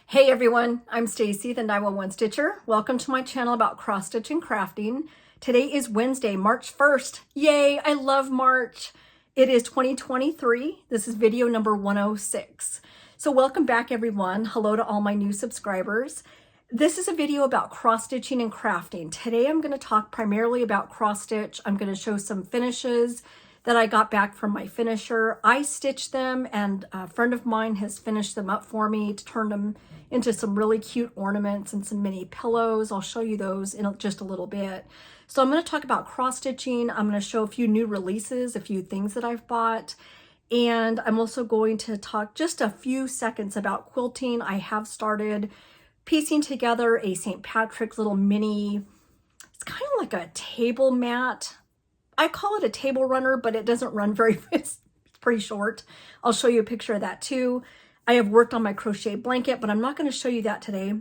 Hey everyone, I'm Stacy, the 911 Stitcher. Welcome to my channel about cross stitch and crafting. Today is Wednesday, March 1st. Yay, I love March. It is 2023. This is video number 106. So welcome back everyone. Hello to all my new subscribers. This is a video about cross stitching and crafting. Today I'm going to talk primarily about cross stitch. I'm going to show some finishes that I got back from my finisher. I stitched them and a friend of mine has finished them up for me to turn them into some really cute ornaments and some mini pillows. I'll show you those in just a little bit. So I'm going to talk about cross stitching. I'm going to show a few new releases, a few things that I've bought. And I'm also going to talk just a few seconds about quilting. I have started piecing together a St. Patrick's little mini, it's kind of like a table mat. I call it a table runner, but it doesn't run very, it's pretty short. I'll show you a picture of that too. I have worked on my crochet blanket, but I'm not going to show you that today,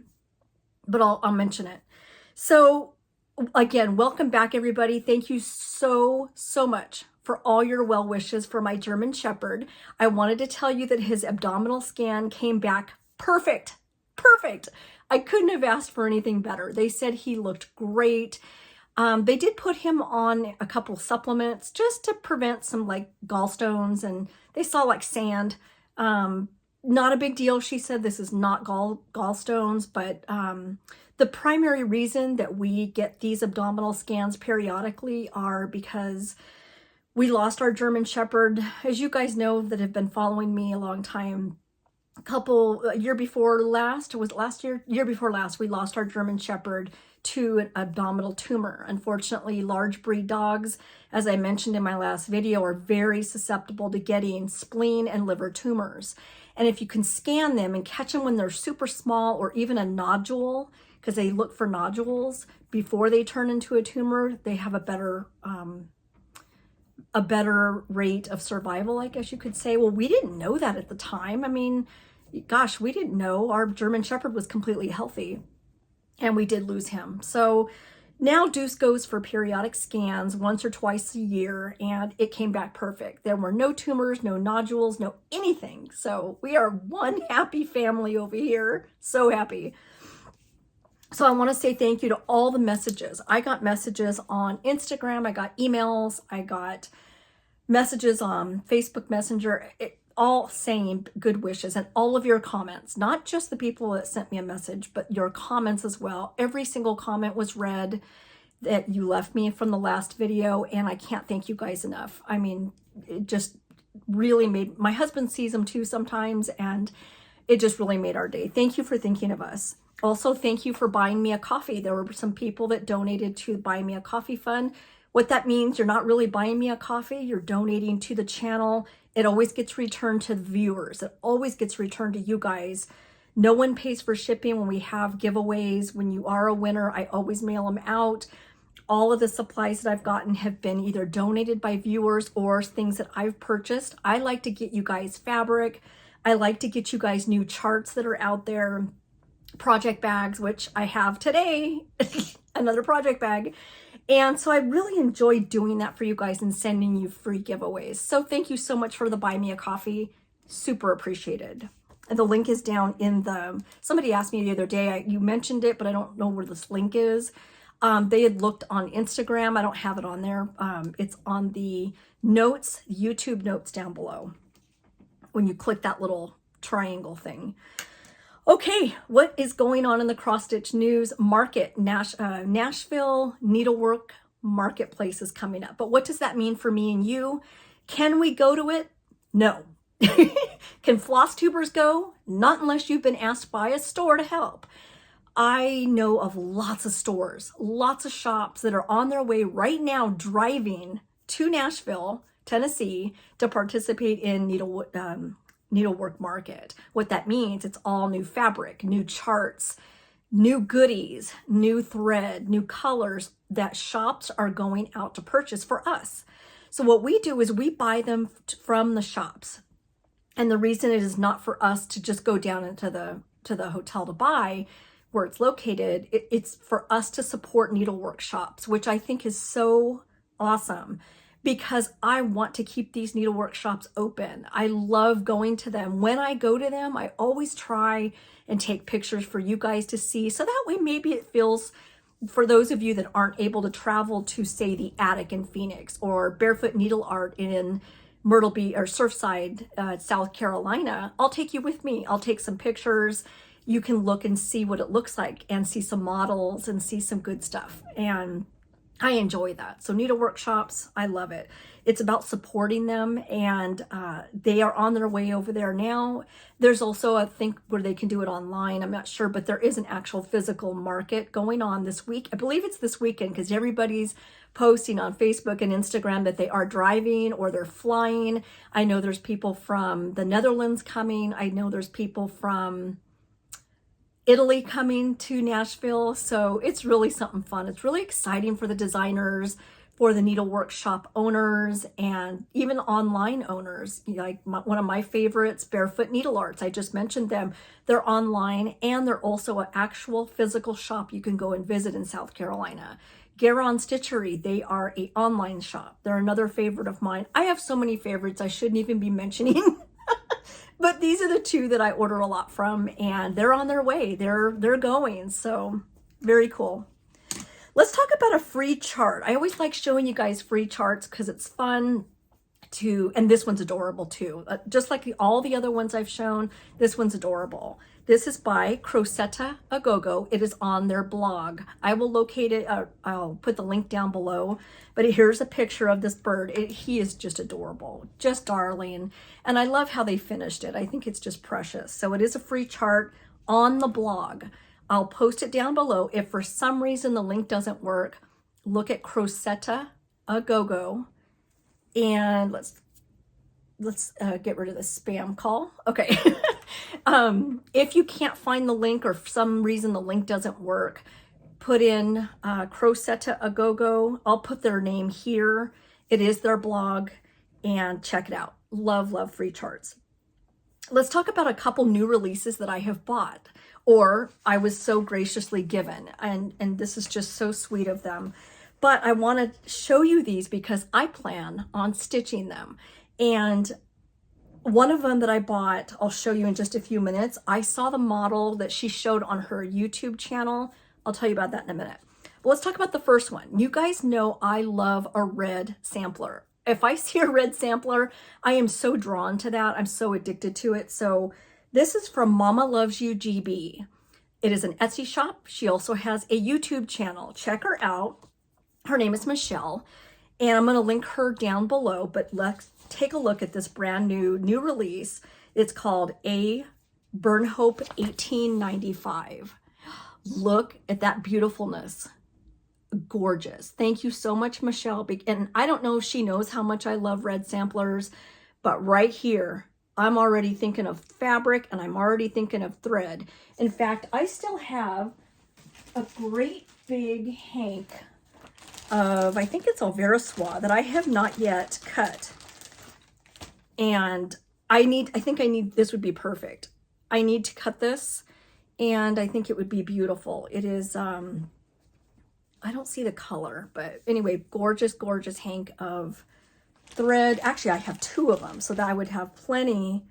but I'll mention it. So again, welcome back everybody. Thank you so much for all your well wishes for my German Shepherd. I wanted to tell you that his abdominal scan came back perfect. I couldn't have asked for anything better. They said he looked great. They did put him on a couple supplements just to prevent some like gallstones, and they saw like sand. Not a big deal. She said this is not gallstones, but the primary reason that we get these abdominal scans periodically are because we lost our German Shepherd. As you guys know that have been following me a long time, year before last, we lost our German Shepherd to an abdominal tumor. Unfortunately, large breed dogs, as I mentioned in my last video, are very susceptible to getting spleen and liver tumors. And if you can scan them and catch them when they're super small or even a nodule, because they look for nodules before they turn into a tumor, they have a better rate of survival, I guess you could say. Well, we didn't know that at the time. I mean, gosh, we didn't know. Our German Shepherd was completely healthy and we did lose him. So now Deuce goes for periodic scans once or twice a year, and it came back perfect. There were no tumors, no nodules, no anything. So we are one happy family over here. So happy. So I want to say thank you to all the messages. I got messages on Instagram. I got emails. I got messages on Facebook Messenger, all saying good wishes, and all of your comments, not just the people that sent me a message, but your comments as well. Every single comment was read that you left me from the last video, and I can't thank you guys enough. I mean, it just really made, my husband sees them too sometimes, and it just really made our day. Thank you for thinking of us. Also, thank you for buying me a coffee. There were some people that donated to Buy Me a Coffee Fund. What that means, you're not really buying me a coffee, you're donating to the channel. It always gets returned to the viewers. It always gets returned to you guys. No one pays for shipping when we have giveaways. When you are a winner, I always mail them out. All of the supplies that I've gotten have been either donated by viewers or things that I've purchased. I like to get you guys fabric. I like to get you guys new charts that are out there, project bags, which I have today, another project bag. And so I really enjoy doing that for you guys and sending you free giveaways. So thank you so much for the Buy Me a Coffee. Super appreciated. And the link is down in the, somebody asked me the other day, you mentioned it, but I don't know where this link is. They had looked on Instagram. I don't have it on there. It's on the notes, YouTube notes down below when you click that little triangle thing. Okay, what is going on in the cross stitch news market? Nashville Needlework Marketplace is coming up. But what does that mean for me and you? Can we go to it? No. Can Flosstubers go? Not unless you've been asked by a store to help. I know of lots of stores, lots of shops that are on their way right now driving to Nashville, Tennessee to participate in Needlework Market. What that means, it's all new fabric, new charts, new goodies, new thread, new colors that shops are going out to purchase for us. So what we do is we buy them from the shops. And the reason it is not for us to just go down into the hotel to buy where it's located, it's for us to support needlework shops, which I think is so awesome. because I want to keep these needle workshops open. I love going to them. When I go to them, I always try and take pictures for you guys to see. So that way maybe it feels, for those of you that aren't able to travel to, say, the Attic in Phoenix or Barefoot Needle Art in Myrtle Beach or Surfside, South Carolina, I'll take you with me. I'll take some pictures. You can look and see what it looks like and see some models and see some good stuff. And I enjoy that. So needle workshops, I love it. It's about supporting them, and they are on their way over there now. There's also, I think, where they can do it online. I'm not sure, but there is an actual physical market going on this week. I believe it's this weekend because everybody's posting on Facebook and Instagram that they are driving or they're flying. I know there's people from the Netherlands coming. I know there's people from Italy coming to Nashville. So it's really something fun. It's really exciting for the designers, for the needle workshop owners, and even online owners. Like one of my favorites, Barefoot NeedleArts. I just mentioned them. They're online, and they're also an actual physical shop you can go and visit in South Carolina. Garon Stitchery, they are an online shop. They're another favorite of mine. I have so many favorites I shouldn't even be mentioning. But these are the two that I order a lot from, and they're on their way. They're going, so very cool. Let's talk about a free chart. I always like showing you guys free charts because it's fun to, and this one's adorable too. Just like all the other ones I've shown, this one's adorable. This is by Crocette a Gogo. It is on their blog. I will locate it. I'll put the link down below. But here's a picture of this bird. He is just adorable, just darling. And I love how they finished it. I think it's just precious. So it is a free chart on the blog. I'll post it down below. If for some reason the link doesn't work, look at Crocette a Gogo. And let's get rid of the spam call. Okay. If you can't find the link, or for some reason the link doesn't work, put in Crocette a Gogo. I'll put their name here. It is their blog, and check it out. Love, love free charts. Let's talk about a couple new releases that I have bought, or I was so graciously given, and this is just so sweet of them. But I want to show you these because I plan on stitching them. And one of them that I bought, I'll show you in just a few minutes. I saw the model that she showed on her YouTube channel. I'll tell you about that in a minute. But let's talk about the first one. You guys know I love a red sampler. If I see a red sampler, I am so drawn to that. I'm so addicted to it. So this is from MommaLovesYouGB. It is an Etsy shop. She also has a YouTube channel. Check her out. Her name is Michelle, and I'm going to link her down below, but let's take a look at this brand new release. It's called A Burnhope 1895. Look at that beautifulness. Gorgeous. Thank you so much, Michelle. And I don't know if she knows how much I love red samplers, but right here, I'm already thinking of fabric, and I'm already thinking of thread. In fact, I still have a great big hank of, I think it's Alverosoie, that I have not yet cut. And I think I need, this would be perfect. I need to cut this, and I think it would be beautiful. It is, I don't see the color, but anyway, gorgeous, gorgeous hank of thread. Actually, I have two of them, so that I would have plenty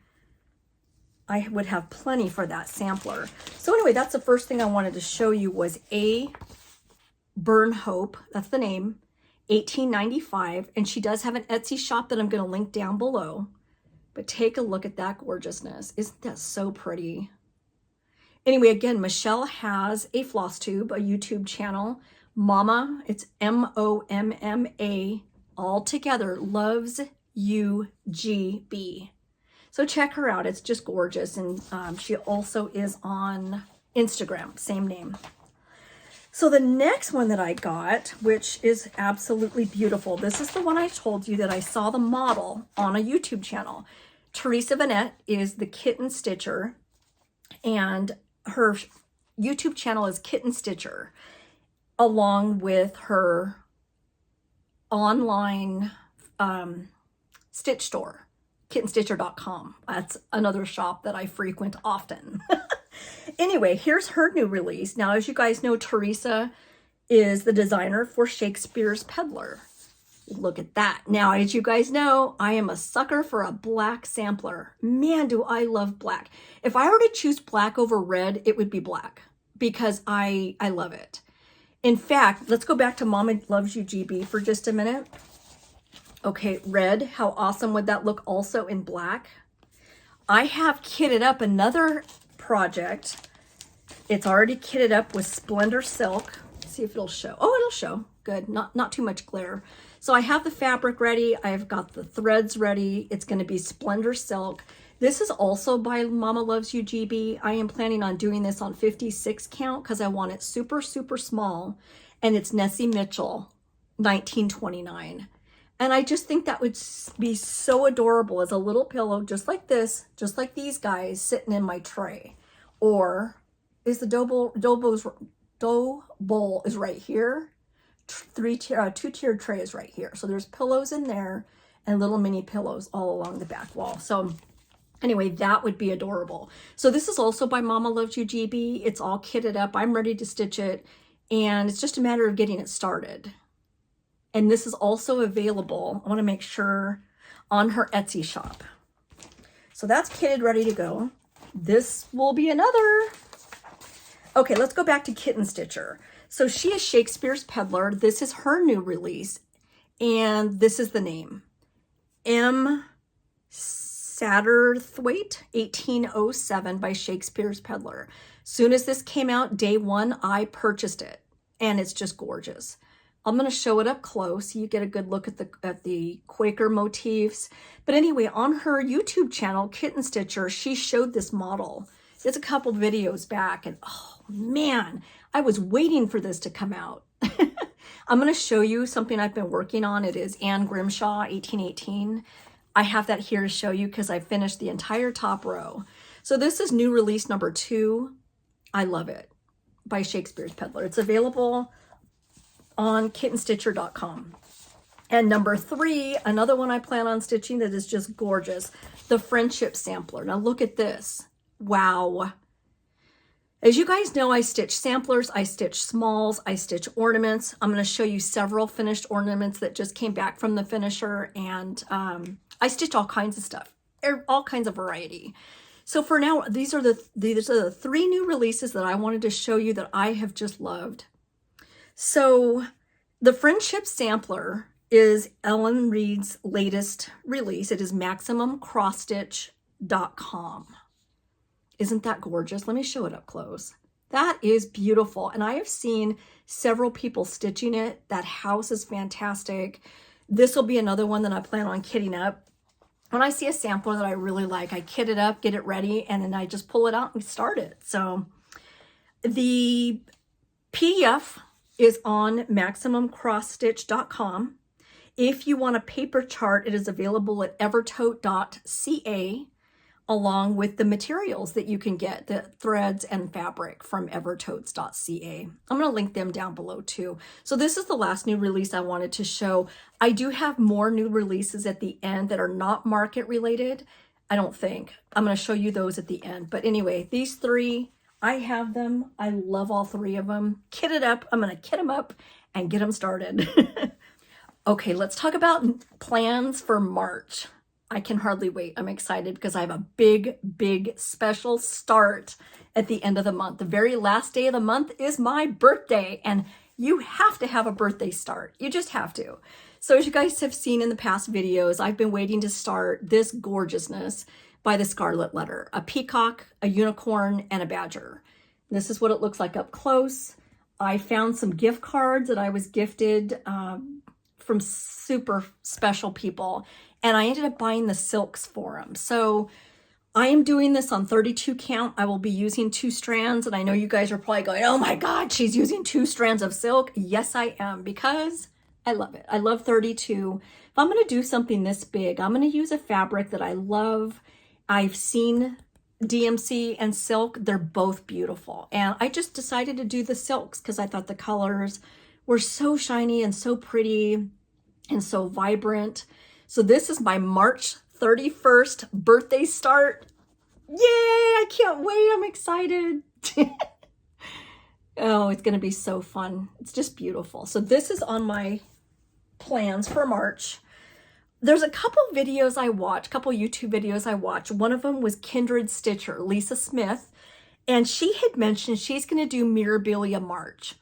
for that sampler. So anyway, that's the first thing I wanted to show you was A Burnhope, that's the name, 1895, and she does have an Etsy shop that I'm going to link down below. But take a look at that gorgeousness. Isn't that so pretty? Anyway, again, Michelle has a Flosstube, a YouTube channel. Momma, it's MOMMA, all together, loves UGB. So check her out. It's just gorgeous. And she also is on Instagram, same name. So the next one that I got, which is absolutely beautiful, this is the one I told you that I saw the model on a YouTube channel. Teresa Vonna is the Kittenstitcher, and her YouTube channel is Kittenstitcher, along with her online stitch store, kittenstitcher.com. That's another shop that I frequent often. Anyway, here's her new release. Now, as you guys know, Teresa is the designer for Shakespeare's Peddler. Look at that. Now, as you guys know, I am a sucker for a black sampler. Man, do I love black. If I were to choose black over red, it would be black because I love it. In fact, let's go back to MommaLovesYouGB for just a minute. Okay, red, how awesome would that look also in black? I have kitted up another project. It's already kitted up with Splendor Silk. Let's see if it'll show. Oh, it'll show. Good, not too much glare. So I have the fabric ready. I've got the threads ready. It's going to be Splendor Silk. This is also by MommaLovesYouGB. I am planning on doing this on 56 count because I want it super, super small. And it's Nessie Mitchell, 1929. And I just think that would be so adorable as a little pillow, just like this, just like these guys sitting in my tray. Or is the dough bowl is right here. Two-tiered tray is right here. So there's pillows in there and little mini pillows all along the back wall. So anyway, that would be adorable. So this is also by MommaLovesYouGB. It's all kitted up. I'm ready to stitch it. And it's just a matter of getting it started. And this is also available, I want to make sure, on her Etsy shop. So that's kitted, ready to go. This will be another. Okay, let's go back to Kittenstitcher. So she is Shakespeare's Peddler. This is her new release. And this is the name. M. Satterthwaite, 1807 by Shakespeare's Peddler. Soon as this came out, day one, I purchased it. And it's just gorgeous. I'm going to show it up close so you get a good look at the Quaker motifs. But anyway, on her YouTube channel, Kittenstitcher, she showed this model. It's a couple videos back, and oh man, I was waiting for this to come out. I'm going to show you something I've been working on. It is Anne Grimshaw, 1818. I have that here to show you because I finished the entire top row. So this is new release number 2. I love it, by Shakespeare's Peddler. It's available on kittenstitcher.com. And number 3, another one I plan on stitching that is just gorgeous, the Friendship Sampler. Now look at this. Wow. As you guys know, I stitch samplers, I stitch smalls, I stitch ornaments. I'm going to show you several finished ornaments that just came back from the finisher, and I stitch all kinds of stuff, all kinds of variety. So for now, these are the 3 new releases that I wanted to show you that I have just loved. So the Friendship Sampler is Ellen Reed's latest release. It is MaximumCrossStitch.com. Isn't that gorgeous? Let me show it up close. That is beautiful. And I have seen several people stitching it. That house is fantastic. This will be another one that I plan on kitting up. When I see a sampler that I really like, I kit it up, get it ready, and then I just pull it out and start it. So the PDF is on MaximumCrossStitch.com. If you want a paper chart, it is available at Evertote.ca, along with the materials that you can get, the threads and fabric from Evertotes.ca. I'm going to link them down below too. So this is the last new release I wanted to show. I do have more new releases at the end that are not market related, I don't think. I'm going to show you those at the end. But anyway, these 3, I have them. I love all 3 of them. Kit it up. I'm going to kit them up and get them started. Okay, let's talk about plans for March. I can hardly wait. I'm excited because I have a big, big special start at the end of the month. The very last day of the month is my birthday, and you have to have a birthday start. You just have to. So as you guys have seen in the past videos, I've been waiting to start this gorgeousness by the Scarlet Letter, a peacock, a unicorn, and a badger. This is what it looks like up close. I found some gift cards that I was gifted from super special people, and I ended up buying the silks for them. So I am doing this on 32 count. I will be using 2 strands, and I know you guys are probably going, oh my God, she's using 2 strands of silk. Yes, I am, because I love it. I love 32. If I'm going to do something this big, I'm going to use a fabric that I love. I've seen DMC and silk. They're both beautiful. And I just decided to do the silks because I thought the colors were so shiny and so pretty and so vibrant. So this is my March 31st birthday start. Yay! I can't wait. I'm excited. Oh, it's going to be so fun. It's just beautiful. So this is on my plans for March. There's a couple videos I watch, couple YouTube videos I watch. One of them was Kindred Stitcher, Lisa Smith, and she had mentioned she's going to do Mirabilia March.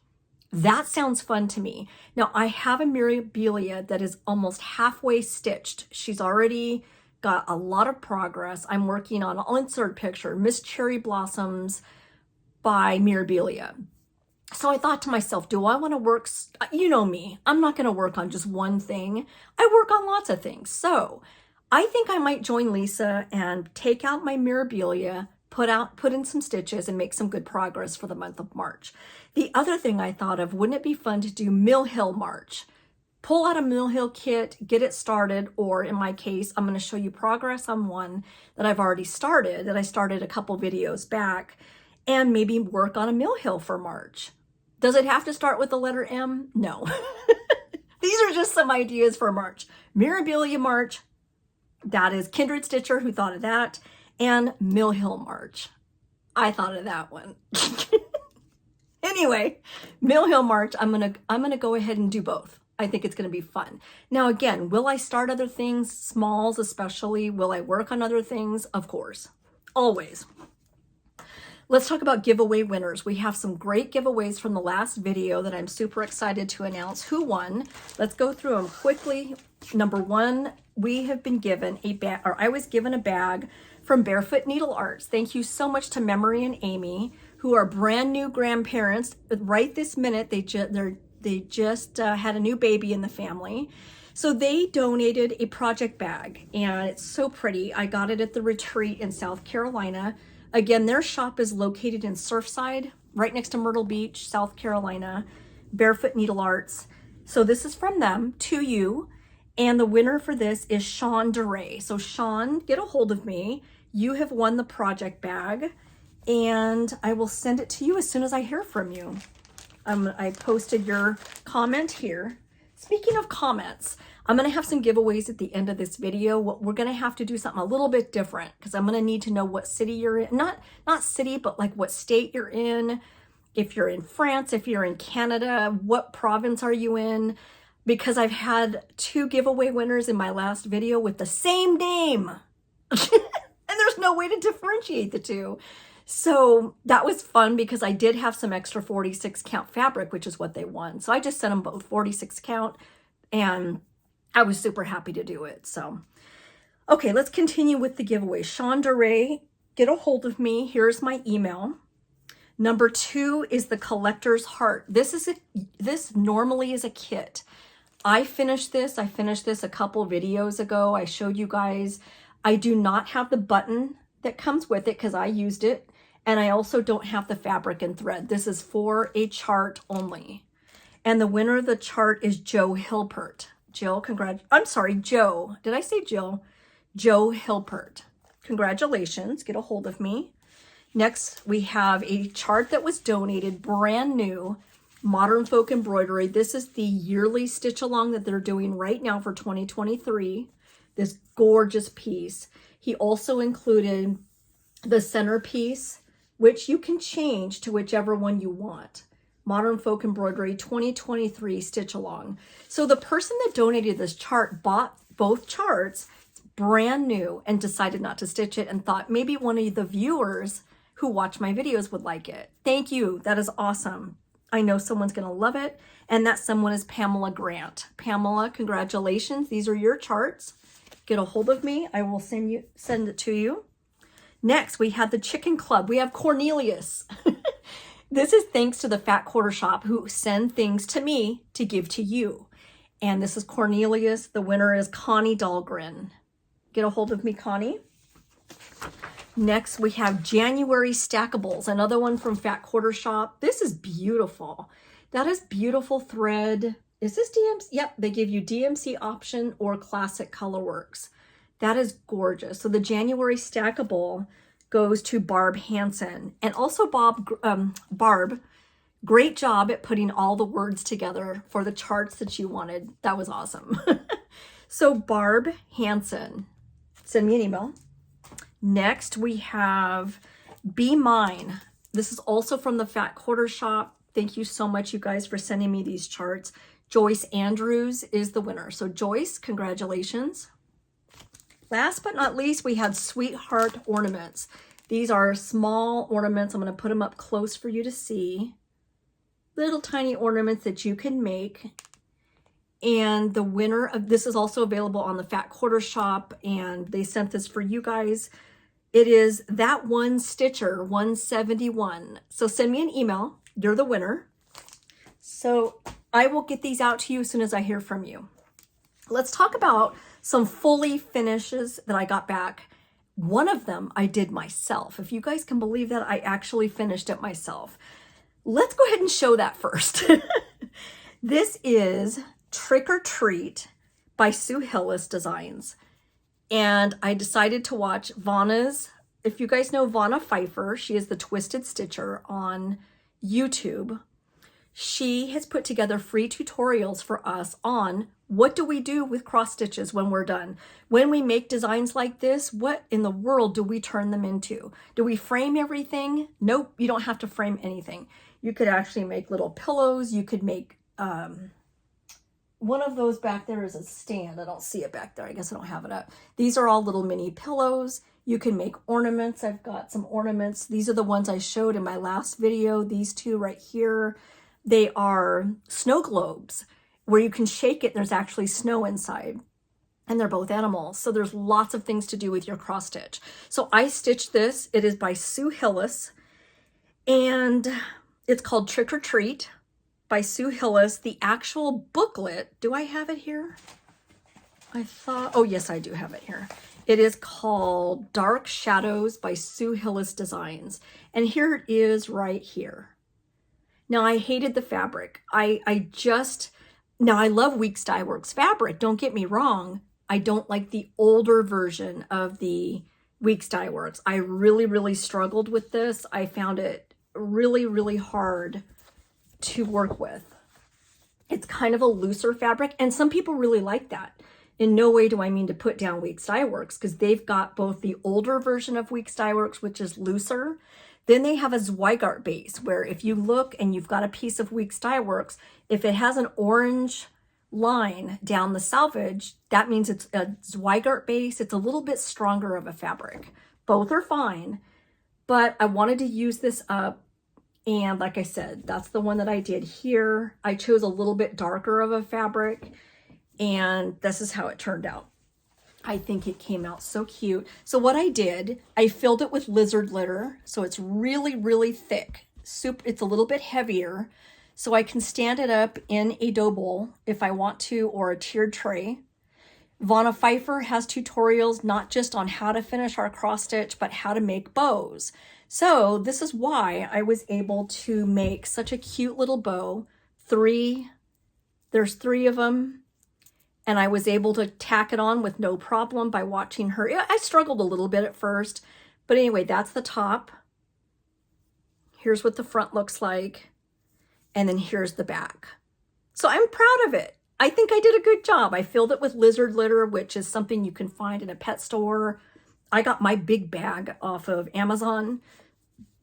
That sounds fun to me. Now, I have a Mirabilia that is almost halfway stitched. She's already got a lot of progress. I'm working on, I'll insert a picture, Miss Cherry Blossoms by Mirabilia. So I thought to myself, do I want to work, you know me, I'm not going to work on just one thing. I work on lots of things. So I think I might join Lisa and take out my Mirabilia, put in some stitches and make some good progress for the month of March. The other thing I thought of, wouldn't it be fun to do Mill Hill March? Pull out a Mill Hill kit, get it started, or in my case, I'm going to show you progress on one that I've already started, that I started a couple videos back, and maybe work on a Mill Hill for March. Does it have to start with the letter M? No. These are just some ideas for March. Mirabilia March, that is Kindred Stitcher who thought of that, and Mill Hill March. I thought of that one. Anyway, Mill Hill March, I'm gonna go ahead and do both. I think it's gonna be fun. Now again, will I start other things, smalls especially? Will I work on other things? Of course, always. Let's talk about giveaway winners. We have some great giveaways from the last video that I'm super excited to announce who won. Let's go through them quickly. Number one, we have been given a bag, or I was given a bag from Barefoot NeedleArts. Thank you so much to Memory and Amy, who are brand new grandparents. Right this minute, they just had a new baby in the family. So they donated a project bag, and it's so pretty. I got it at the retreat in South Carolina. Again, their shop is located in Surfside, right next to Myrtle Beach, South Carolina, Barefoot NeedleArts. So this is from them to you. And the winner for this is Sean DeRay. So Sean, get a hold of me. You have won the project bag, and I will send it to you as soon as I hear from you. I posted your comment here. Speaking of comments, I'm going to have some giveaways at the end of this video. We're going to have to do something a little bit different because I'm going to need to know what city you're in. Not city, but like what state you're in. If you're in France, if you're in Canada, what province are you in? Because I've had 2 giveaway winners in my last video with the same name. And there's no way to differentiate the two. So that was fun because I did have some extra 46 count fabric, which is what they won. So I just sent them both 46 count, and I was super happy to do it. So, okay, let's continue with the giveaway. Sean DeRay, get a hold of me. Here's my email. Number 2 is the collector's heart. This normally is a kit. I finished this a couple videos ago. I showed you guys. I do not have the button that comes with it because I used it. And I also don't have the fabric and thread. This is for a chart only. And the winner of the chart is Joe Hilpert. Jill, I'm sorry, Joe. Did I say Jill? Joe Hilpert. Congratulations. Get a hold of me. Next, we have a chart that was donated, brand new, Modern Folk Embroidery. This is the yearly stitch along that they're doing right now for 2023. This gorgeous piece. He also included the centerpiece, which you can change to whichever one you want. Modern Folk Embroidery 2023 stitch along. So the person that donated this chart bought both charts brand new and decided not to stitch it and thought maybe one of the viewers who watch my videos would like it. Thank you. That is awesome. I know someone's going to love it. And that someone is Pamela Grant. Pamela, congratulations. These are your charts. Get a hold of me. I will send it to you. Next, we have the Chicken Club. We have Cornelius. This is thanks to the Fat Quarter Shop who send things to me to give to you. And this is Cornelius. The winner is Connie Dahlgren. Get a hold of me, Connie. Next, we have January Stackables, another one from Fat Quarter Shop. This is beautiful. That is beautiful thread. Is this DMC? Yep, they give you DMC option or classic colorworks. That is gorgeous. So the January Stackable goes to Barb Hansen. And also Barb, great job at putting all the words together for the charts that you wanted. That was awesome. So Barb Hansen, send me an email. Next, we have Be Mine. This is also from the Fat Quarter Shop. Thank you so much, you guys, for sending me these charts. Joyce Andrews is the winner. So Joyce, congratulations. Last but not least, we had Sweetheart Ornaments. These are small ornaments. I'm going to put them up close for you to see. Little tiny ornaments that you can make. And the winner of this is also available on the Fat Quarter Shop, and they sent this for you guys. It is That One Stitcher 171. So send me an email. You're the winner. So I will get these out to you as soon as I hear from you. Let's talk about some fully finishes that I got back. One of them I did myself. If you guys can believe that, I actually finished it myself. Let's go ahead and show that first. This is Trick or Treat by Sue Hillis Designs. And I decided to watch Vonna's, if you guys know Vonna Pfeiffer, she is the Twisted Stitcher on YouTube. She has put together free tutorials for us on what do we do with cross stitches when we're done. When we make designs like this, what in the world do we turn them into? Do we frame everything? Nope, you don't have to frame anything. You could actually make little pillows. You could make, one of those back there is a stand. I don't see it back there. I guess I don't have it up. These are all little mini pillows. You can make ornaments. I've got some ornaments. These are the ones I showed in my last video. These two right here. They are snow globes where you can shake it. There's actually snow inside, and they're both animals. So there's lots of things to do with your cross stitch. So I stitched this. It is by Sue Hillis, and it's called Trick or Treat by Sue Hillis. The actual booklet, do I have it here? I thought, oh yes, I do have it here. It is called Dark Shadows by Sue Hillis Designs. And here it is right here. Now, I hated the fabric. Now I love Weeks Dye Works fabric. Don't get me wrong. I don't like the older version of the Weeks Dye Works. I really, really struggled with this. I found it really, really hard to work with. It's kind of a looser fabric, and some people really like that. In no way do I mean to put down Weeks Dye Works, because they've got both the older version of Weeks Dye Works, which is looser. Then they have a Zweigart base, where if you look and you've got a piece of Weeks Dye Works, if it has an orange line down the selvage, that means it's a Zweigart base. It's a little bit stronger of a fabric. Both are fine, but I wanted to use this up. And like I said, that's the one that I did here. I chose a little bit darker of a fabric, and this is how it turned out. I think it came out so cute. So what I did, I filled it with lizard litter. So it's really, really thick. It's a little bit heavier. So I can stand it up in a dough bowl if I want to, or a tiered tray. Vonna Pfeiffer has tutorials not just on how to finish our cross stitch, but how to make bows. So this is why I was able to make such a cute little bow. There's 3 of them. And I was able to tack it on with no problem by watching her. I struggled a little bit at first, but anyway, that's the top. Here's what the front looks like. And then here's the back. So I'm proud of it. I think I did a good job. I filled it with lizard litter, which is something you can find in a pet store. I got my big bag off of Amazon.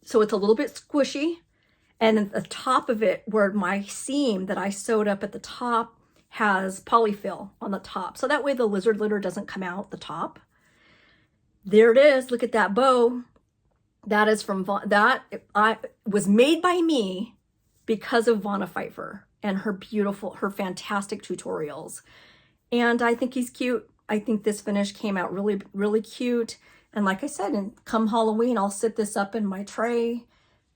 So it's a little bit squishy. And at the top of it, where my seam that I sewed up at the top has polyfill on the top. So that way the lizard litter doesn't come out the top. There it is. Look at that bow. That is from was made by me because of Vonna Pfeiffer and her fantastic tutorials. And I think he's cute. I think this finish came out really, really cute. And like I said, and come Halloween, I'll sit this up in my tray,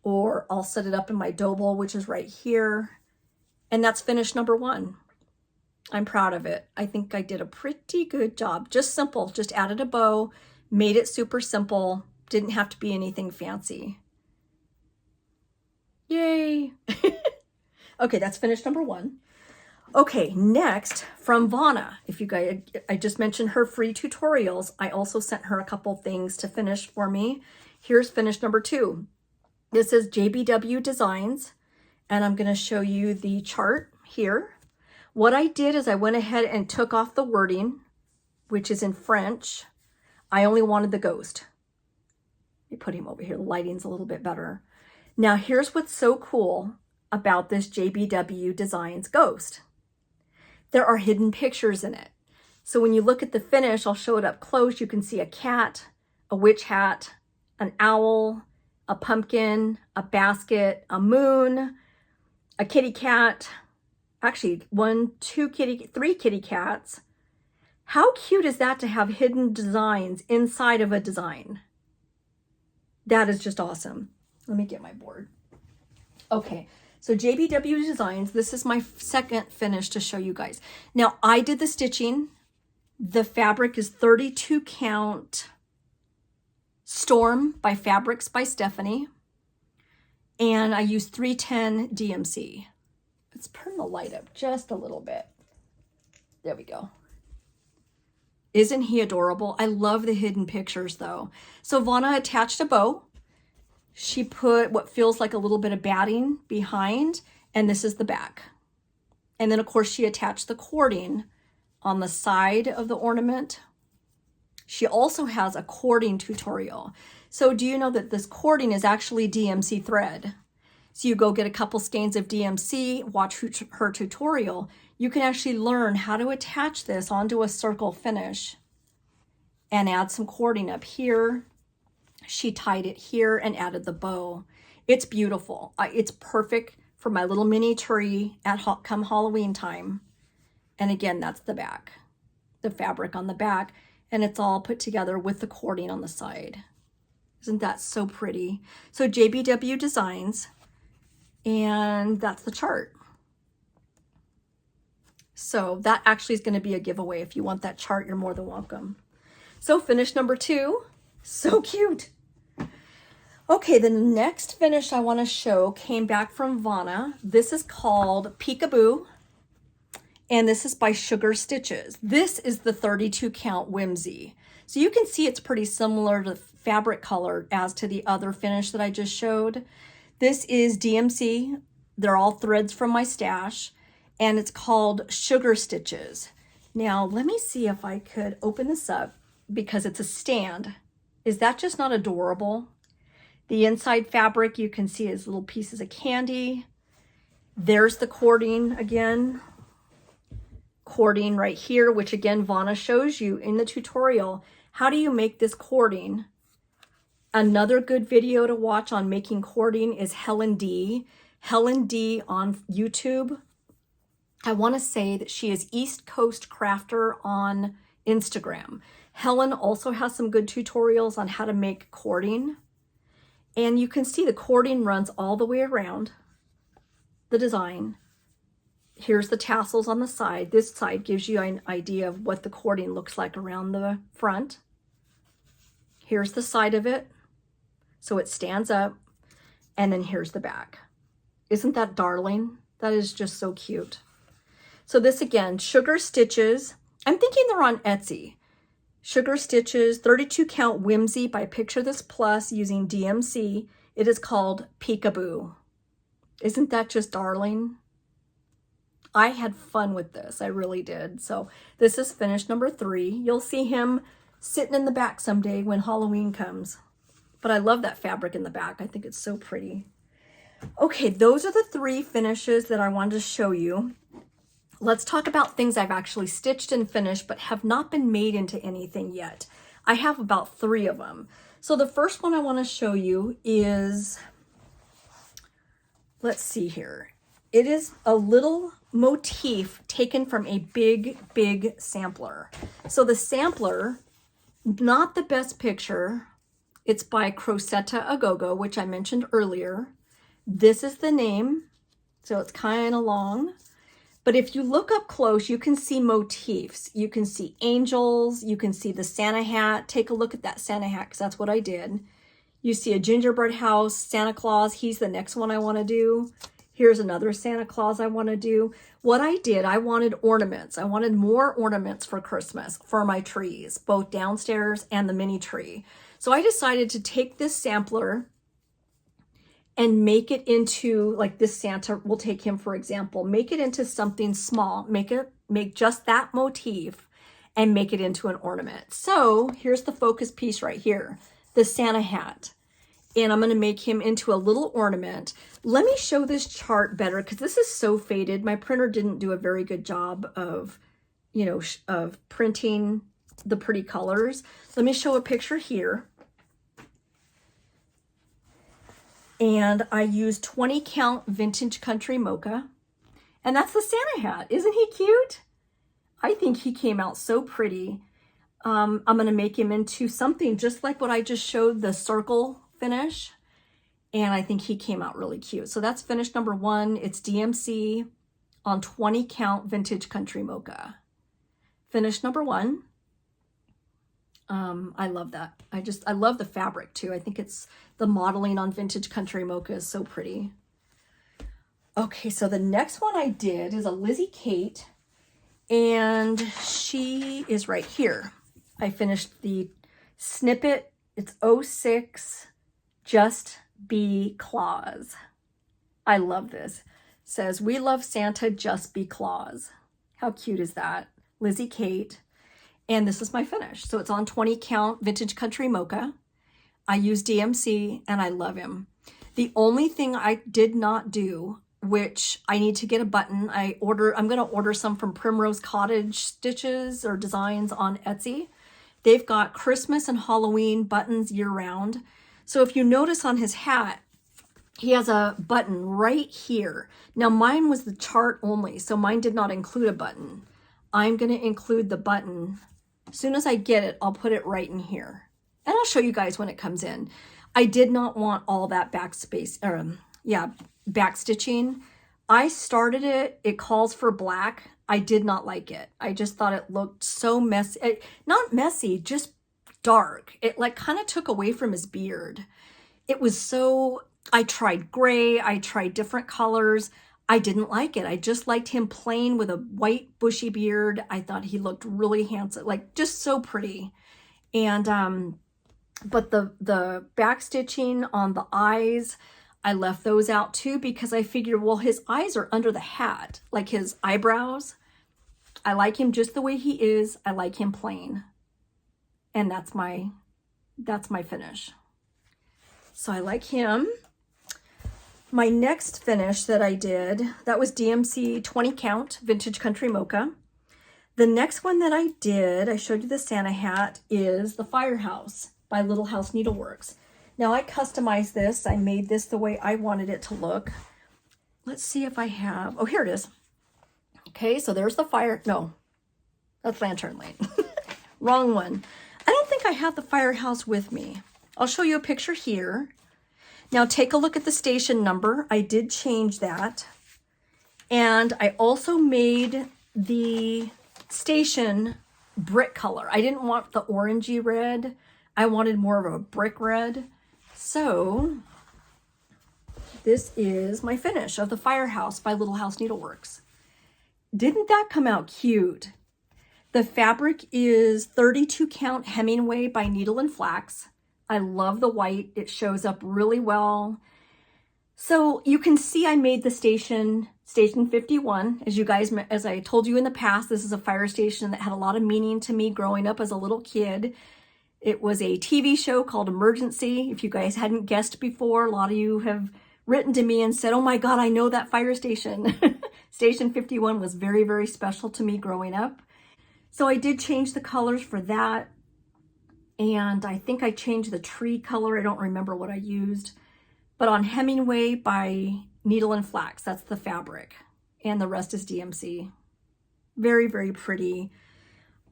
or I'll set it up in my dough bowl, which is right here. And that's finish number 1. I'm proud of it. I think I did a pretty good job. Just simple, just added a bow, made it super simple. Didn't have to be anything fancy. Yay. Okay, that's finished number 1. Okay, next from Vonna. If you guys, I just mentioned her free tutorials. I also sent her a couple things to finish for me. Here's finish number 2. This is JBW Designs, and I'm going to show you the chart here. What I did is I went ahead and took off the wording, which is in French. I only wanted the ghost. Let me put him over here. The lighting's a little bit better. Now, here's what's so cool about this JBW Designs ghost. there are hidden pictures in it. So when you look at the finish, I'll show it up close. You can see a cat, a witch hat, an owl, a pumpkin, a basket, a moon, a kitty cat, actually 3 kitty cats. How cute is that to have hidden designs inside of a design? That is just awesome. Let me get my board. Okay, so JBW Designs, this is my second finish to show you guys. Now, I did the stitching. The fabric is 32 count Storm by Fabrics by Stephanie. And I used 310 DMC. Let's turn the light up just a little bit. There we go. Isn't he adorable? I love the hidden pictures though. So Vonna attached a bow. She put what feels like a little bit of batting behind, and this is the back. And then of course she attached the cording on the side of the ornament. She also has a cording tutorial. So do you know that this cording is actually DMC thread? So you go get a couple skeins of DMC, watch her tutorial. You can actually learn how to attach this onto a circle finish and add some cording up here. She tied it here and added the bow. It's beautiful. It's perfect for my little mini tree at come Halloween time. And again, that's the back, the fabric on the back, and it's all put together with the cording on the side. Isn't that so pretty? So JBW Designs, and that's the chart. So that actually is going to be a giveaway. If you want that chart, you're more than welcome. So finish number 2, so cute. Okay, the next finish I want to show came back from Vonna. This is called Peekaboo, and this is by Sugar Stitches. This is the 32 count Whimsy. So you can see it's pretty similar to fabric color as to the other finish that I just showed. This is DMC. They're all threads from my stash, and it's called Sugar Stitches. Now, let me see if I could open this up because it's a stand. Is that just not adorable? The inside fabric, you can see is little pieces of candy. There's the cording again. Cording right here, which again, Vonna shows you in the tutorial. How do you make this cording? Another good video to watch on making cording is Helen D. Helen D on YouTube. I want to say that she is East Coast Crafter on Instagram. Helen also has some good tutorials on how to make cording. And you can see the cording runs all the way around the design. Here's the tassels on the side. This side gives you an idea of what the cording looks like around the front. Here's the side of it. So it stands up. And then here's the back. Isn't that darling? That is just so cute. So this again, Sugar Stitches. I'm thinking they're on Etsy. Sugar Stitches, 32 count Whimsy by Picture This Plus using DMC. It is called Peekaboo. Isn't that just darling? I had fun with this. I really did. So this is finish number 3. You'll see him sitting in the back someday when Halloween comes. But I love that fabric in the back. I think it's so pretty. Okay, those are the 3 finishes that I wanted to show you. Let's talk about things I've actually stitched and finished but have not been made into anything yet. I have about 3 of them. So the first one I want to show you is, let's see here. It is a little motif taken from a big, big sampler. So the sampler, not the best picture. It's by Crocette a Gogo, which I mentioned earlier. This is the name, so it's kind of long. But if you look up close, you can see motifs. You can see angels. You can see the Santa hat. Take a look at that Santa hat because that's what I did. You see a gingerbread house, Santa Claus. He's the next one I want to do. Here's another Santa Claus I want to do. What I did, I wanted ornaments. I wanted more ornaments for Christmas for my trees, both downstairs and the mini tree. So I decided to take this sampler and make it into, like this Santa, we'll take him for example, make it into something small, make just that motif and make it into an ornament. So here's the focus piece right here, the Santa hat. and I'm going to make him into a little ornament. Let me show this chart better because this is so faded. My printer didn't do a very good job of, you know, of printing the pretty colors. Let me show a picture here. And I used 20 count vintage country mocha. And that's the Santa hat. Isn't he cute? I think he came out so pretty. I'm going to make him into something just like what I just showed, the circle finish. And I think he came out really cute. So that's finish number 1. It's DMC on 20 count vintage country mocha. Finish number 1. I love that. I love the fabric too. I think it's the modeling on vintage country mocha is so pretty. Okay, so the next one I did is a Lizzie Kate, and she is right here. I finished the snippet. It's 06 Just Be Claus. I love this. It says, "We love Santa, just be Claus." How cute is that? Lizzie Kate. And this is my finish. So it's on 20 count vintage country mocha. I use DMC and I love him. The only thing I did not do, which I need to get a button. I'm going to order some from Primrose Cottage Stitches or Designs on Etsy. They've got Christmas and Halloween buttons year round. So if you notice on his hat, he has a button right here. Now mine was the chart only, so mine did not include a button. I'm going to include the button. As soon as I get it, I'll put it right in here. And I'll show you guys when it comes in. I did not want all that back stitching. I started it. It calls for black. I did not like it. I just thought it looked so messy. Not messy, just dark. It like kind of took away from his beard. It was so, I tried gray. I tried different colors. I didn't like it. I just liked him plain with a white bushy beard. I thought he looked really handsome, like just so pretty. And, but the back stitching on the eyes, I left those out too, because I figured, well, his eyes are under the hat, like his eyebrows. I like him just the way he is. I like him plain. And that's my finish. So I like him. My next finish that I did, that was DMC 20 count vintage country mocha. The next one that I did, I showed you the Santa hat, is the Firehouse by Little House Needleworks. Now I customized this. I made this the way I wanted it to look. Let's see if I have, oh, here it is. Okay, so there's the fire, no, that's Lantern Lane. Wrong one. I don't think I have the Firehouse with me. I'll show you a picture here. Now take a look at the station number. I did change that. And I also made the station brick color. I didn't want the orangey red. I wanted more of a brick red. So this is my finish of the Firehouse by Little House Needleworks. Didn't that come out cute? The fabric is 32 count Hemingway by Needle and Flax. I love the white. It shows up really well. So you can see I made the station 51. As I told you in the past, this is a fire station that had a lot of meaning to me growing up as a little kid. It was a TV show called Emergency. If you guys hadn't guessed before, a lot of you have written to me and said, oh my God, I know that fire station. Station 51 was very, very special to me growing up. So I did change the colors for that. And I think I changed the tree color. I don't remember what I used. But on Hemingway by Needle and Flax, that's the fabric. And the rest is DMC. Very, very pretty.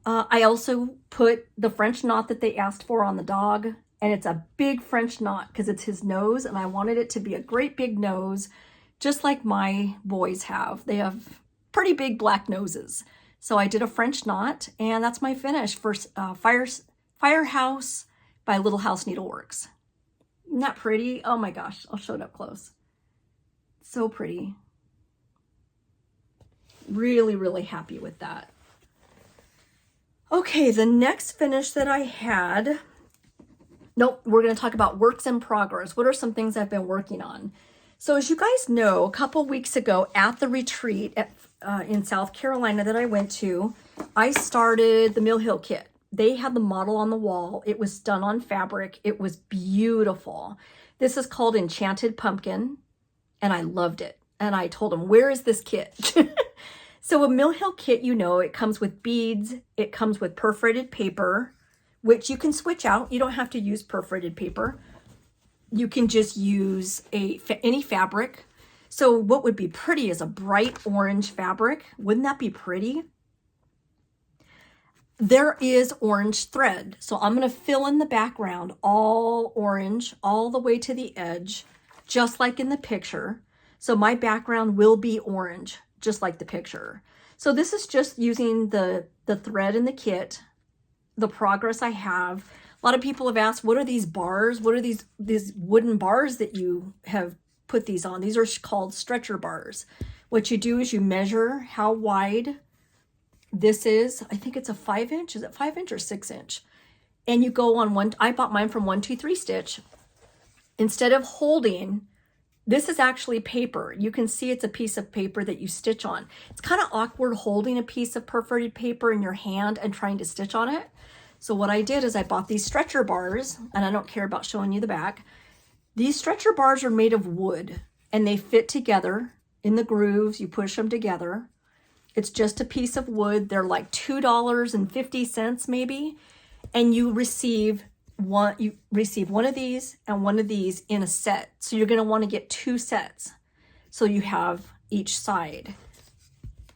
I also put the French knot that they asked for on the dog. And it's a big French knot because it's his nose. And I wanted it to be a great big nose, just like my boys have. They have pretty big black noses. So I did a French knot. And that's my finish for Firehouse by Little House Needleworks. Isn't that pretty? Oh my gosh, I'll show it up close. So pretty. Really, really happy with that. Okay, the next finish that I had, we're going to talk about works in progress. What are some things I've been working on? So as you guys know, a couple weeks ago at the retreat in South Carolina that I went to, I started the Mill Hill kit. They had the model on the wall. It was done on fabric. It was beautiful. This is called Enchanted Pumpkin, and I loved it. And I told him, where is this kit? So a Mill Hill kit, you know, it comes with beads, it comes with perforated paper, which you can switch out. You don't have to use perforated paper. You can just use any fabric. So what would be pretty is a bright orange fabric. Wouldn't that be pretty? There is orange thread. So I'm going to fill in the background all orange, all the way to the edge, just like in the picture. So my background will be orange, just like the picture. So this is just using the thread in the kit, the progress I have. A lot of people have asked, what are these bars? What are these wooden bars that you have put these on? These are called stretcher bars. What you do is you measure how wide this is. I think it's a 5-inch. Is it 5-inch or 6-inch? And you go on one. I bought mine from 1-2-3 Stitch. Instead of holding, this is actually paper. You can see it's a piece of paper that you stitch on. It's kind of awkward holding a piece of perforated paper in your hand and trying to stitch on it. So what I did is I bought these stretcher bars, and I don't care about showing you the back. These stretcher bars are made of wood, and they fit together in the grooves. You push them together. It's just a piece of wood. They're like $2.50 maybe, and you receive one of these and one of these in a set. So you're going to want to get 2 sets, so you have each side.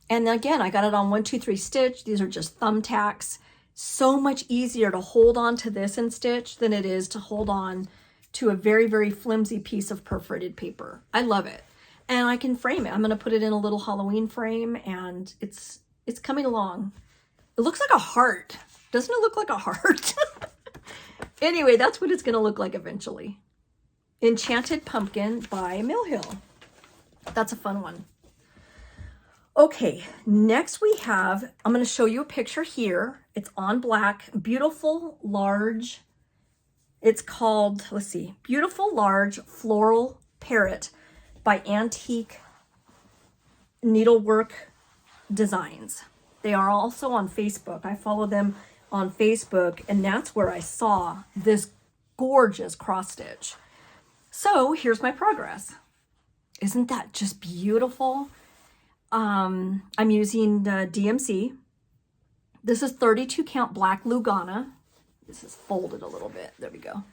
And again, I got it on 1-2-3 Stitch. These are just thumbtacks. So much easier to hold on to this and stitch than it is to hold on to a very, very flimsy piece of perforated paper. I love it. And I can frame it. I'm going to put it in a little Halloween frame, and it's coming along. It looks like a heart. Doesn't it look like a heart? Anyway, that's what it's going to look like eventually. Enchanted Pumpkin by Mill Hill. That's a fun one. Okay, next we have, I'm going to show you a picture here. It's on black, beautiful, large. It's called, let's see, Beautiful Large Floral Parrot by Antique Needlework Designs. They are also on Facebook. I follow them on Facebook, and that's where I saw this gorgeous cross stitch. So here's my progress. Isn't that just beautiful? I'm using the DMC. This is 32 count black Lugana. This is folded a little bit. There we go.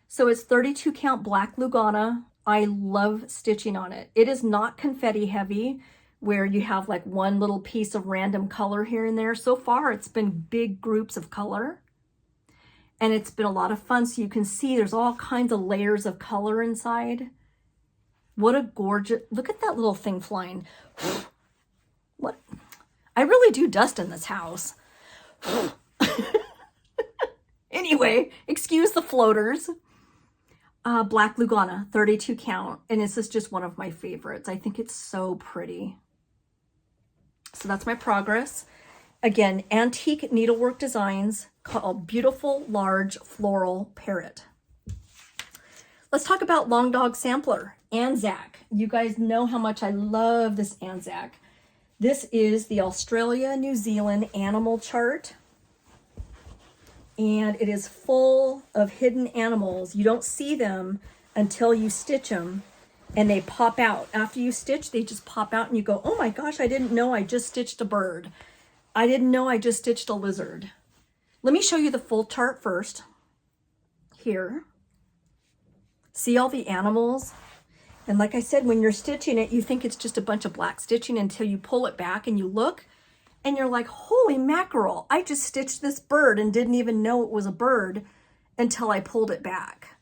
So it's 32 count black Lugana. I love stitching on it. It is not confetti heavy, where you have like one little piece of random color here and there. So far, it's been big groups of color, and it's been a lot of fun. So you can see there's all kinds of layers of color inside. What a gorgeous, look at that little thing flying. What? I really do dust in this house. Anyway, excuse the floaters. Black Lugana, 32 count. And this is just one of my favorites. I think it's so pretty. So that's my progress. Again, Antique Needlework Designs, called Beautiful Large Floral Parrot. Let's talk about Long Dog Sampler, Anzac. You guys know how much I love this Anzac. This is the Australia, New Zealand animal chart. And it is full of hidden animals. You don't see them until you stitch them, and they pop out. After you stitch, they just pop out, and you go, oh my gosh, I didn't know I just stitched a bird. I didn't know I just stitched a lizard. Let me show you the full chart first. Here. See all the animals? And like I said, when you're stitching it, you think it's just a bunch of black stitching until you pull it back and you look, and you're like, holy mackerel, I just stitched this bird and didn't even know it was a bird until I pulled it back.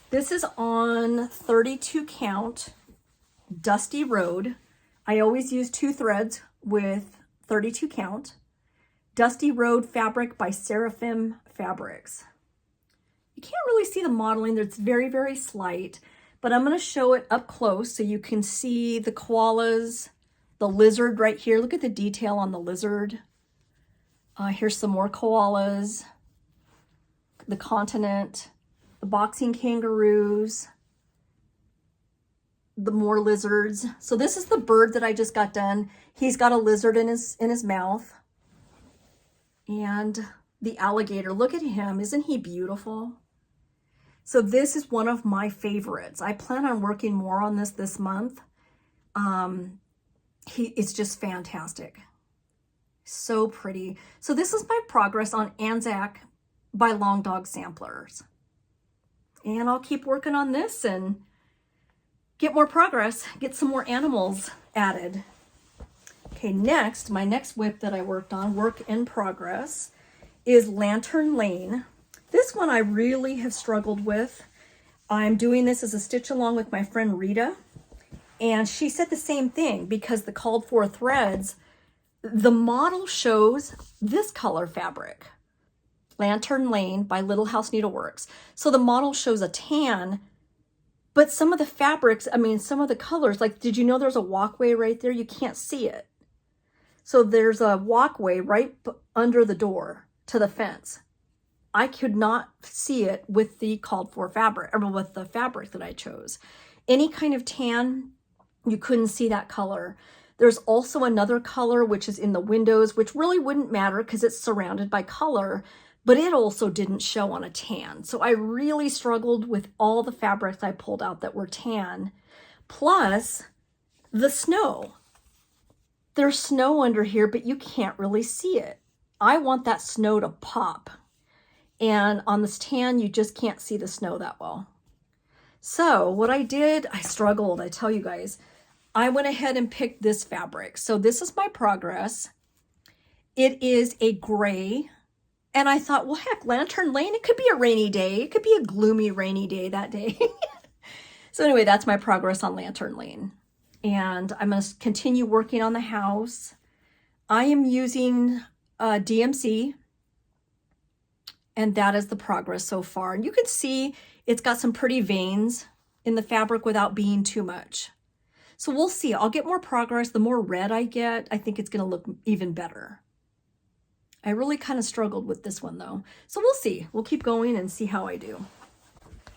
This is on 32 count Dusty Road. I always use 2 threads with 32 count. Dusty Road fabric by Seraphim Fabrics. You can't really see the modeling. It's very, very slight, but I'm going to show it up close so you can see the koalas, the lizard right here. Look at the detail on the lizard. Here's some more koalas, the continent, the boxing kangaroos, the more lizards. So this is the bird that I just got done. He's got a lizard in his mouth. And the alligator, look at him. Isn't he beautiful? So this is one of my favorites. I plan on working more on this month. It's just fantastic. So pretty. So this is my progress on Anzac by Long Dog Samplers. And I'll keep working on this and get more progress, get some more animals added. Okay, next, my next whip that I worked on, work in progress, is Lantern Lane. This one I really have struggled with. I'm doing this as a stitch along with my friend Rita, and she said the same thing because the called for threads, the model shows this color fabric, Lantern Lane by Little House Needleworks. So the model shows a tan, but some of the fabrics, I mean, some of the colors, like, did you know there's a walkway right there? You can't see it. So there's a walkway right under the door to the fence. I could not see it with the called for fabric, or with the fabric that I chose. Any kind of tan, you couldn't see that color. There's also another color which is in the windows, which really wouldn't matter because it's surrounded by color, but it also didn't show on a tan. So I really struggled with all the fabrics I pulled out that were tan, plus the snow. There's snow under here, but you can't really see it. I want that snow to pop. And on this tan, you just can't see the snow that well. So what I did, I struggled, I tell you guys. I went ahead and picked this fabric. So this is my progress. It is a gray. And I thought, well, heck, Lantern Lane, it could be a rainy day. It could be a gloomy, rainy day that day. So anyway, that's my progress on Lantern Lane. And I'm going to continue working on the house. I am using DMC. And that is the progress so far. And you can see it's got some pretty veins in the fabric without being too much. So we'll see. I'll get more progress. The more red I get, I think it's going to look even better. I really kind of struggled with this one though. So we'll see. We'll keep going and see how I do.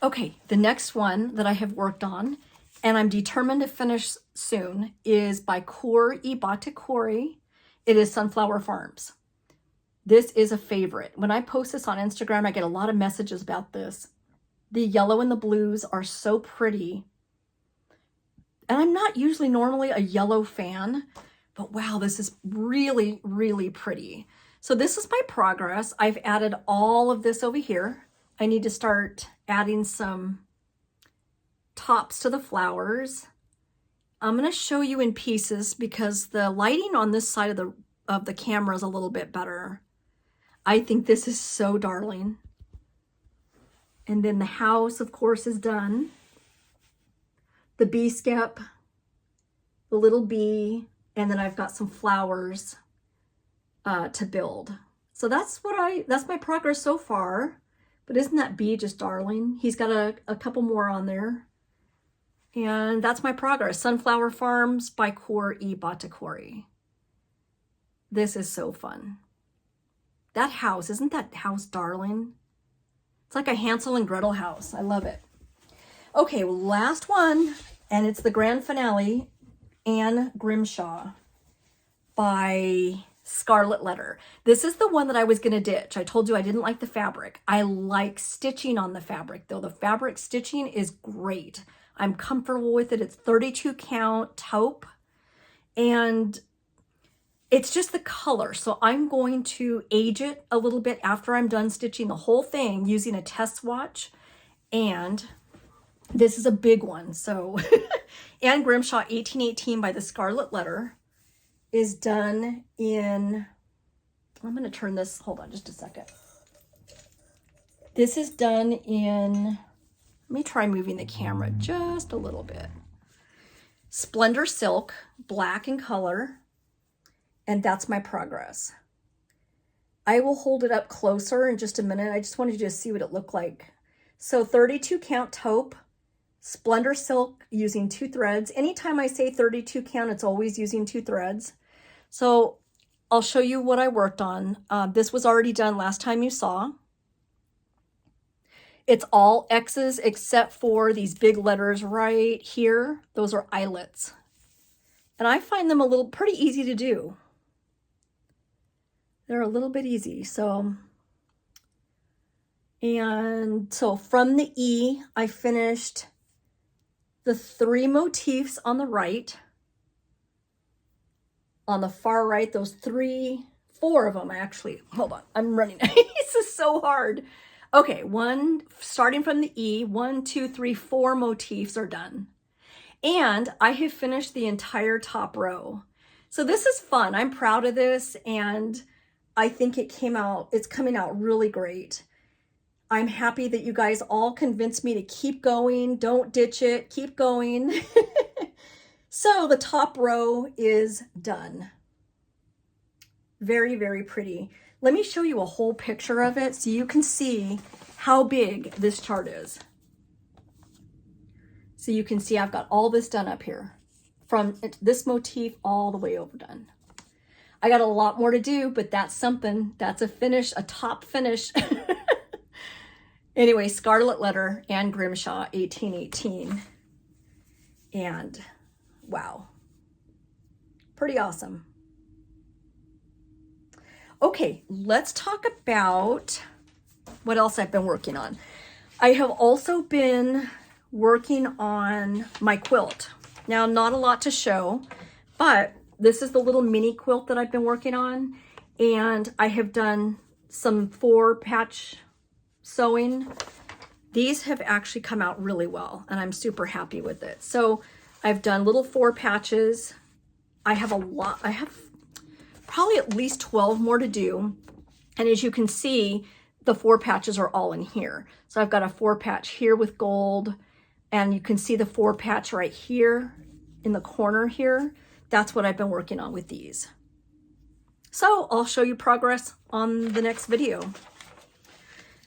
Okay, the next one that I have worked on, and I'm determined to finish soon, is by Core Ibatakori. It is Sunflower Farms. This is a favorite. When I post this on Instagram, I get a lot of messages about this. The yellow and the blues are so pretty. And I'm not usually normally a yellow fan, but wow, this is really, really pretty. So this is my progress. I've added all of this over here. I need to start adding some tops to the flowers. I'm going to show you in pieces because the lighting on this side of the camera is a little bit better. I think this is so darling. And then the house, of course, is done. The bee skep, the little bee, and then I've got some flowers to build. So that's my progress so far. But isn't that bee just darling? He's got a couple more on there. And that's my progress. Sunflower Farms by Core Ibatakori. This is so fun. That house, isn't that house darling? It's like a Hansel and Gretel house. I love it. Okay, well, last one, and it's the grand finale, Anne Grimshaw by Scarlet Letter. This is the one that I was going to ditch. I told you I didn't like the fabric. I like stitching on the fabric, though. The fabric stitching is great. I'm comfortable with it. It's 32 count taupe, and it's just the color. So I'm going to age it a little bit after I'm done stitching the whole thing using a test swatch. And this is a big one. So Anne Grimshaw 1818 by the Scarlet Letter is done in, I'm going to turn this, hold on just a second. This is done in, let me try moving the camera just a little bit. Splendor Silk, black in color. And that's my progress. I will hold it up closer in just a minute. I just wanted you to see what it looked like. So 32 count taupe, Splendor Silk using 2 threads. Anytime I say 32 count, it's always using 2 threads. So I'll show you what I worked on. This was already done last time you saw. It's all X's except for these big letters right here. Those are eyelets. And I find them pretty easy to do. They're a little bit easy, so And so from the E, I finished the 3 motifs on the right. On the far right, those 4 of them actually. Hold on, I'm running. This is so hard. Okay, starting from the E, 1, 2, 3, 4 motifs are done. And I have finished the entire top row. So this is fun. I'm proud of this, and I think it's coming out really great. I'm happy that you guys all convinced me to keep going. Don't ditch it, keep going. So the top row is done. Very, very pretty. Let me show you a whole picture of it so you can see how big this chart is. So you can see I've got all this done up here, from this motif all the way over done. I got a lot more to do, but that's something. That's a finish, a top finish. Anyway, Scarlet Letter and Grimshaw 1818. And wow, pretty awesome. Okay, let's talk about what else I've been working on. I have also been working on my quilt. Now, not a lot to show, but this is the little mini quilt that I've been working on, and I have done some 4-patch sewing. These have actually come out really well, and I'm super happy with it. So I've done little 4 patches. I have probably at least 12 more to do. And as you can see, the 4 patches are all in here. So I've got a 4 patch here with gold, and you can see the 4 patch right here in the corner here. That's what I've been working on with these. So I'll show you progress on the next video.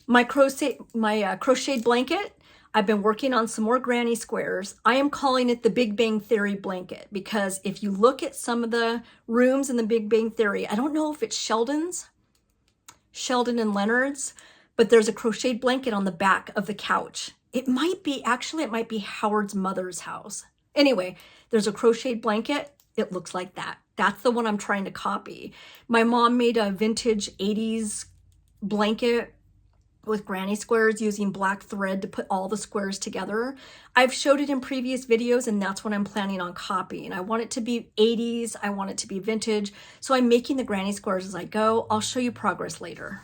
My crocheted blanket, I've been working on some more granny squares. I am calling it the Big Bang Theory blanket because if you look at some of the rooms in the Big Bang Theory, I don't know if it's Sheldon and Leonard's, but there's a crocheted blanket on the back of the couch. It might be Howard's mother's house. Anyway, there's a crocheted blanket. It looks like that. That's the one I'm trying to copy. My mom made a vintage 80s blanket with granny squares using black thread to put all the squares together. I've showed it in previous videos, and that's what I'm planning on copying. I want it to be 80s. I want it to be vintage. So I'm making the granny squares as I go. I'll show you progress later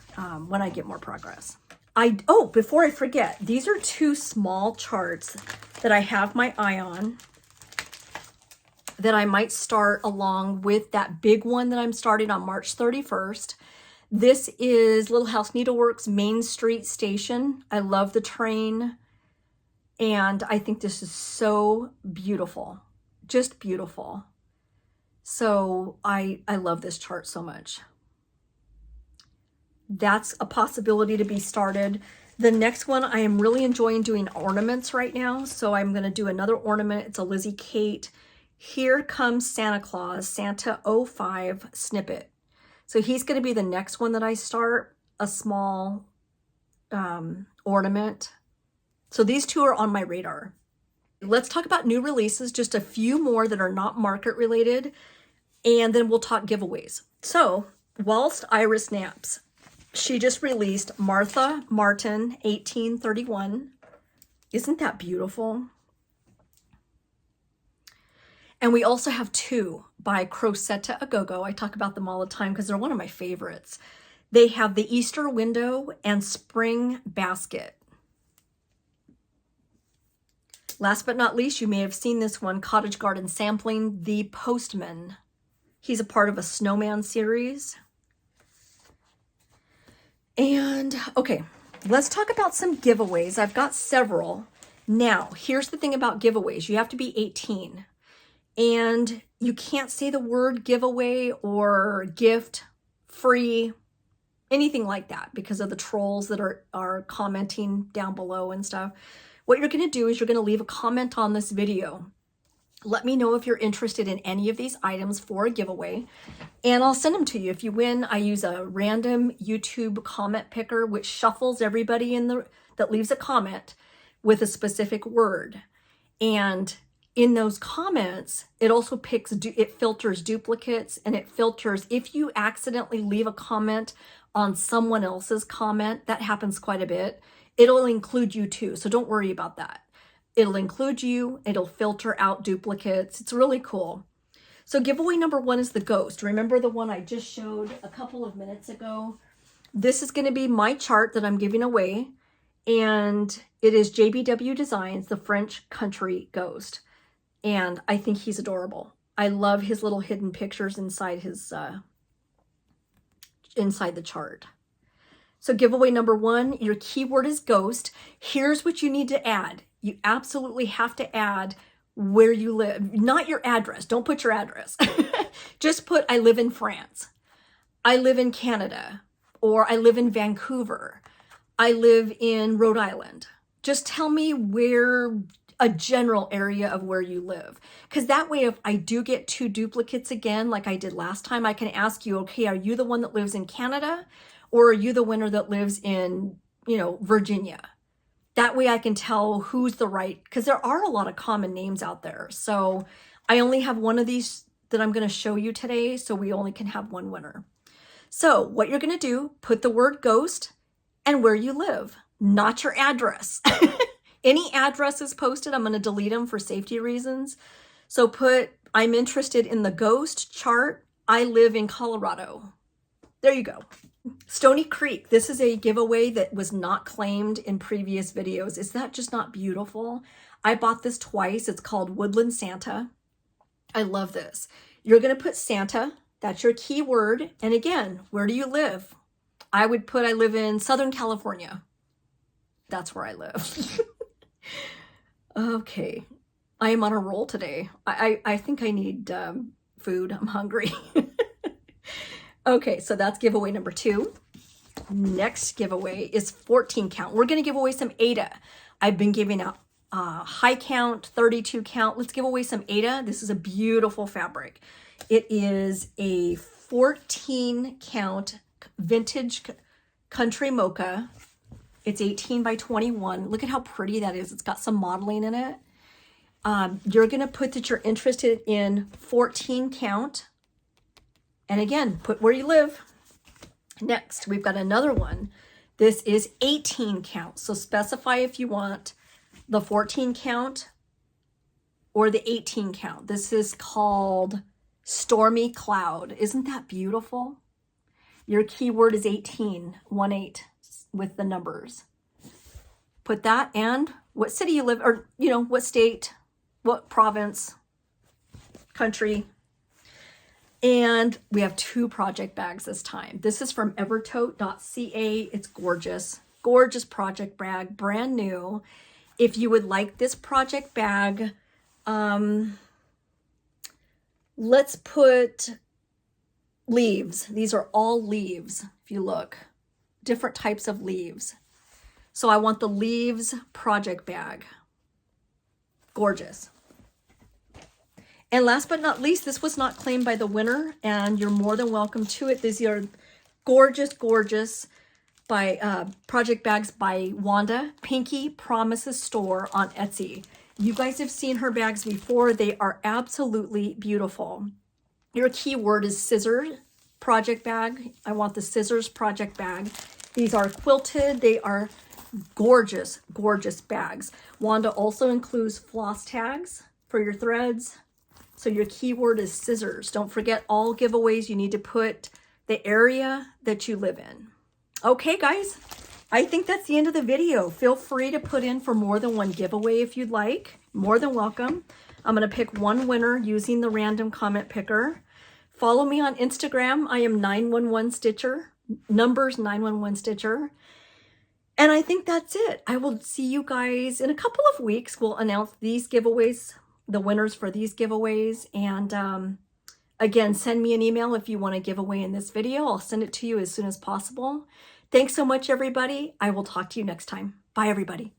when I get more progress. Before I forget, these are 2 small charts that I have my eye on that I might start along with that big one that I'm starting on March 31st. This is Little House Needleworks Main Street Station. I love the train, and I think this is so beautiful, just beautiful. So I love this chart so much. That's a possibility to be started. The next one, I am really enjoying doing ornaments right now, so I'm going to do another ornament. It's a Lizzie Kate. Here Comes Santa Claus, Santa 05 snippet. So he's going to be the next one that I start, a small ornament. So these 2 are on my radar. Let's talk about new releases, just a few more that are not market related, and then we'll talk giveaways. So whilst Iris naps, she just released Martha Martin 1831. Isn't that beautiful? And we also have 2 by Crocette a Gogo. I talk about them all the time because they're one of my favorites. They have the Easter Window and Spring Basket. Last but not least, you may have seen this one, Cottage Garden Sampling, The Postman. He's a part of a snowman series. And okay, let's talk about some giveaways. I've got several. Now, here's the thing about giveaways. You have to be 18. And you can't say the word giveaway or gift, free, anything like that because of the trolls that are commenting down below and stuff. What you're going to do is you're going to leave a comment on this video. Let me know if you're interested in any of these items for a giveaway, and I'll send them to you. If you win, I use a random YouTube comment picker, which shuffles everybody that leaves a comment with a specific word. And in those comments, it also filters duplicates, and it filters if you accidentally leave a comment on someone else's comment. That happens quite a bit. It'll include you too, so don't worry about that. It'll include you. It'll filter out duplicates. It's really cool. So giveaway number 1 is the ghost. Remember the one I just showed a couple of minutes ago? This is going to be my chart that I'm giving away, and it is JBW Designs, the French country ghost. And I think he's adorable. I love his little hidden pictures inside his inside the chart. So giveaway number 1, your keyword is ghost. Here's what you need to add. You absolutely have to add where you live, not your address. Don't put your address. Just put, I live in France. I live in Canada, or I live in Vancouver. I live in Rhode Island. Just tell me where, a general area of where you live. Because that way, if I do get 2 duplicates again, like I did last time, I can ask you, okay, are you the one that lives in Canada? Or are you the winner that lives in, Virginia? That way I can tell who's the right, because there are a lot of common names out there. So I only have one of these that I'm going to show you today, so we only can have one winner. So what you're going to do, put the word ghost and where you live, not your address. Any addresses posted, I'm going to delete them for safety reasons. So put, I'm interested in the ghost chart. I live in Colorado. There you go. Stony Creek. This is a giveaway that was not claimed in previous videos. Is that just not beautiful? I bought this twice. It's called Woodland Santa. I love this. You're going to put Santa. That's your keyword. And again, where do you live? I would put, I live in Southern California. That's where I live. Okay. I am on a roll today. I think I need food. I'm hungry. Okay, so that's giveaway number 2. Next giveaway is 14 count. We're going to give away some Aida. I've been giving out high count, 32 count. Let's give away some Aida. This is a beautiful fabric. It is a 14 count vintage country mocha. It's 18 by 21. Look at how pretty that is. It's got some modeling in it. You're going to put that you're interested in 14 count. And again, put where you live. Next, we've got another one. This is 18 count. So specify if you want the 14 count or the 18 count. This is called Stormy Cloud. Isn't that beautiful? Your keyword is 18, 18 with the numbers. Put that and what city you live, or what state, what province, country. And we have 2 project bags this time. This is from Evertote.ca. It's gorgeous, gorgeous project bag, brand new. If you would like this project bag, let's put leaves. These are all leaves. If you look, different types of leaves. So I want the leaves project bag. Gorgeous. And last but not least, this was not claimed by the winner, and you're more than welcome to it. These are gorgeous, gorgeous by project bags by Wanda, Pinky Promises Store on Etsy. You guys have seen her bags before. They are absolutely beautiful. Your keyword is scissors project bag. I want the scissors project bag. These are quilted. They are gorgeous, gorgeous bags. Wanda also includes floss tags for your threads. So your keyword is scissors. Don't forget, all giveaways, you need to put the area that you live in. Okay, guys, I think that's the end of the video. Feel free to put in for more than one giveaway if you'd like. More than welcome. I'm going to pick one winner using the random comment picker. Follow me on Instagram. I am 911 Stitcher, numbers 911 Stitcher. And I think that's it. I will see you guys in a couple of weeks. We'll announce these giveaways, the winners for these giveaways. And again, send me an email if you want a giveaway in this video. I'll send it to you as soon as possible. Thanks so much, everybody. I will talk to you next time. Bye, everybody.